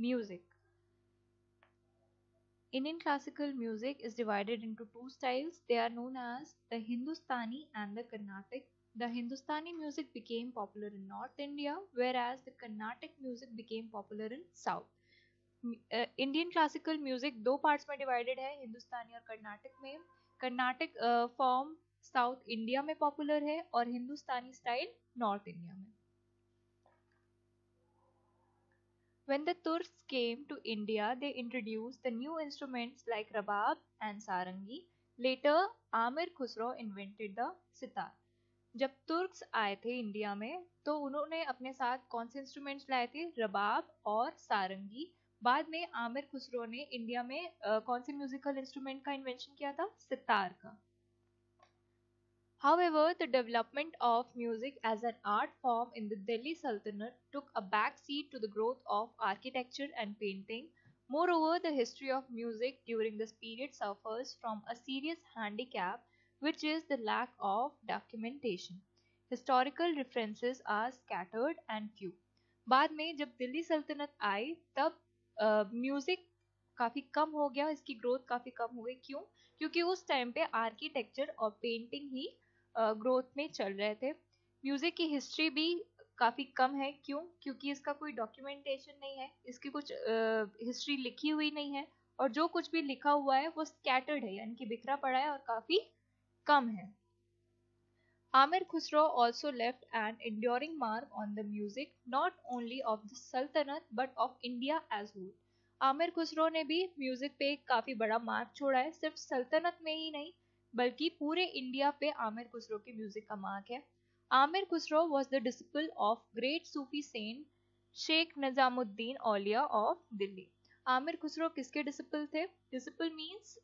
Music. Indian classical music is divided into two styles. They are known as the Hindustani and the Carnatic. The Hindustani music became popular in North India, whereas the Carnatic music became popular in South. Indian classical music दो parts में divided है, हिंदुस्तानी और कर्नाटक में. Karnataka form south India में popular है और हिंदुस्तानी style north India में. When the Turks came to India, they introduced the new instruments like rabab and sarangi. Later, Amir Khusro invented the sitar. जब तुर्क्स आए थे इंडिया में तो उन्होंने अपने साथ कौन से इंस्ट्रूमेंट्स लाए थे? रबाब और सारंगी. बाद में आमिर खुसरो ने इंडिया में कौन से म्यूजिकल इंस्ट्रूमेंट का इन्वेंशन किया था? सितार का. However, the development of music as an art form in the Delhi Sultanate took a back seat to the growth of architecture and painting. Moreover, the history of music during this period suffers from a serious handicap, which is the lack of documentation. Historical references are scattered and few. बाद में जब दिल्ली सल्तनत आई तब music काफ़ी कम हो गया, इसकी growth काफ़ी कम हो गई. क्यों? क्योंकि उस टाइम पे आर्किटेक्चर और पेंटिंग ही ग्रोथ में चल रहे थे. म्यूजिक की हिस्ट्री भी काफ़ी कम है. क्यों? क्योंकि इसका कोई डॉक्यूमेंटेशन नहीं है, इसकी कुछ हिस्ट्री लिखी हुई नहीं है, और जो कुछ भी लिखा हुआ है वो स्कैटर्ड है, यानी कि बिखरा पड़ा है और काफ़ी कम है. Amir Khusro also left an enduring mark on the music not only of the Sultanate but of India as whole. Aamir Khusro ने भी म्यूजिक पे काफी बड़ा मार्क छोड़ा है. सिर्फ सल्तनत में ही नहीं बल्कि पूरे इंडिया पे आमिर खुसरो के म्यूजिक का मार्क है. Amir Khusro was the disciple of great Sufi saint Sheikh Nizamuddin Auliya of Delhi. Amir Khusro किसके डिसिपल थे? Disciple means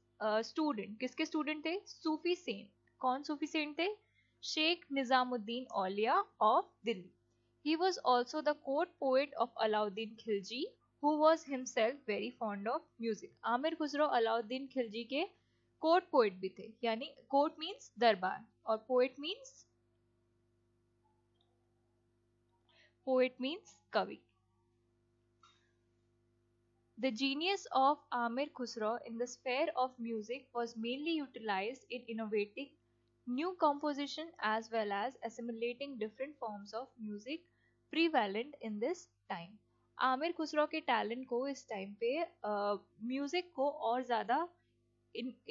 student. किसके स्टूडेंट थे? सूफी सेंट. कौन सूफी सेंट थे? Sheikh Nizamuddin Aulia of Delhi. He was also the court poet of Alauddin Khilji, who was himself very fond of music. Aamir Khusro Alauddin Khilji के court poet भी थे, यानी कोर्ट मीन्स दरबार और पोएट मीन्स कवि. The genius of Amir Khusro in the sphere of music was mainly utilized in innovating new composition as well as assimilating different forms of music prevalent in this time. Aamir Khusro के talent को इस time पे music को और ज़्यादा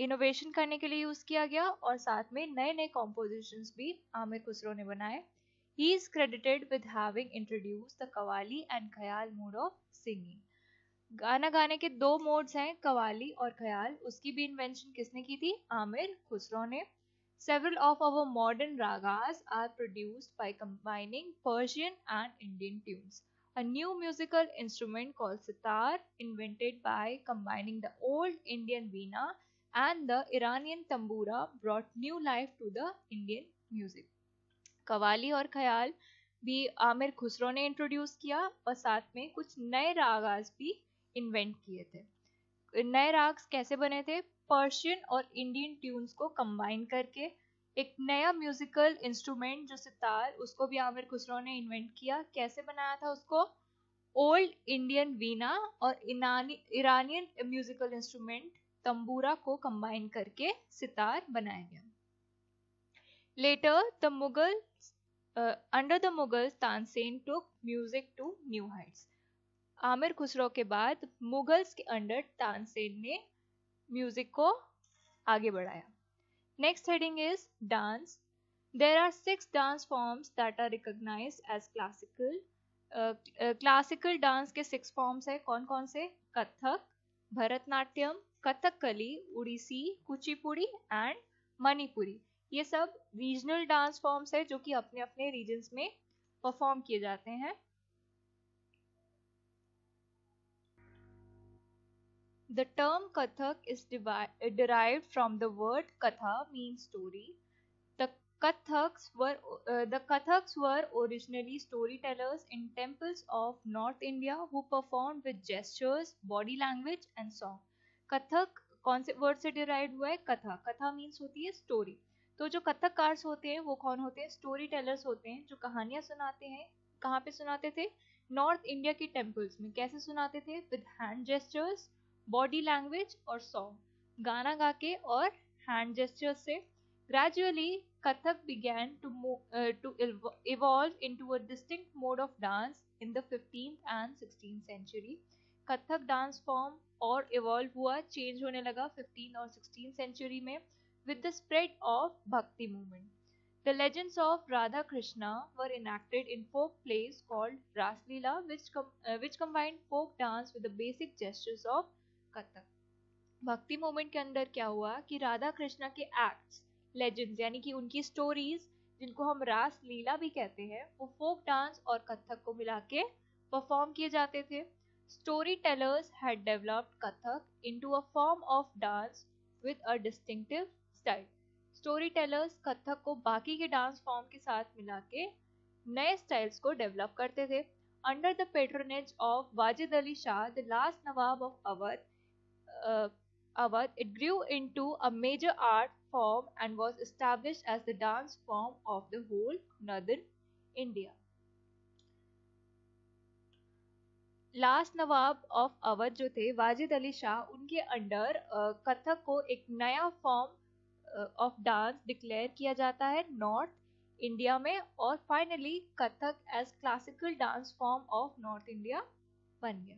innovation करने के लिए यूज़ किया गया और साथ में नए नए कॉम्पोजिशंस भी आमिर खुसरो ने बनाए. He is credited with having introduced the qawwali and ख्याल mode of singing. गाना गाने के दो मोड्स हैं, कवाली और ख्याल. उसकी भी इन्वेंशन किसने की थी? आमिर खुसरो ने. Several of our modern ragas are produced by combining Persian and Indian tunes. A new musical instrument called sitar, invented by combining the old Indian veena and the Iranian tambura, brought new life to the Indian music. Qawwali और ख्याल भी आमिर खुसरो ने introduce किया और साथ में कुछ नए रागास भी इन्वेंट किए थे. नए राग्स कैसे बने थे? पर्शियन और इंडियन ट्यून्स को कंबाइन करके एक नया म्यूजिकल इंस्ट्रूमेंट जो सितार, उसको भी आमिर खुसरो ने इन्वेंट किया. कैसे बनाया था उसको? ओल्ड इंडियन वीना और इरानियन म्यूजिकल इंस्ट्रूमेंट तंबूरा को कंबाइन करके सितार बनाया गया. Later the Mughals under the Mughals Tansen took music to new heights. Amir Khusro के बाद मुगल्स के अंडर तानसेन ने म्यूजिक को आगे बढ़ाया. Next heading is dance. There are 6 dance forms that are recognized as classical. Classical dance के 6 फॉर्म्स है. कौन कौन से? कथक, भरतनाट्यम, कथकली, उड़ीसी, कुचिपुड़ी एंड मणिपुरी. ये सब रीजनल डांस फॉर्म्स है जो कि अपने अपने रीजन्स में परफॉर्म किए जाते हैं. The term Kathak is derived from the word Katha, means story. The Kathaks were originally storytellers in temples of North India who performed with gestures, body language and song. Kathak कौन से word से derive हुआ है? कथा. कथा means होती है story. तो जो कथककार होते हैं वो कौन होते हैं? स्टोरी टेलर्स होते हैं जो कहानियां सुनाते हैं. कहाँ पे सुनाते थे? नॉर्थ इंडिया के टेम्पल्स में कैसे सुनाते थे? With hand gestures, body language और सॉन्ग, गाना गा के और हैंड जेस्चर्स से। Gradually Kathak began to evolve into a distinct mode of dance in the 15th and 16th century. Kathak dance form और इवॉल्व हुआ, चेंज होने लगा 15 और 16 सेंचुरी में with the spread of Bhakti movement. The legends of Radha Krishna were enacted in folk plays called Ras Leela, which combined folk dance with the basic gestures of Kathak. भक्ति movement के अंदर क्या हुआ कि राधा कृष्णा के acts, legends यानी कि उनकी स्टोरीज, जिनको हम रास लीला भी कहते हैं, वो फोक डांस और कथक को मिला के परफॉर्म किए जाते थे. Story tellers had developed Kathak into a form of dance with a distinctive style. Story tellers Kathak को बाकी के डांस फॉर्म के साथ मिला के नए स्टाइल्स को डेवलप करते थे. Under the patronage of Wajid Ali Shah, the last Nawab of Awadh, it grew into a major art form and was established as the dance form of the whole northern India. Last Nawab of Awadh जो थे वाजिद अली शाह, उनके under Kathak को एक नया form of dance declare किया जाता है north India में, और finally Kathak as classical dance form of north India बन गया.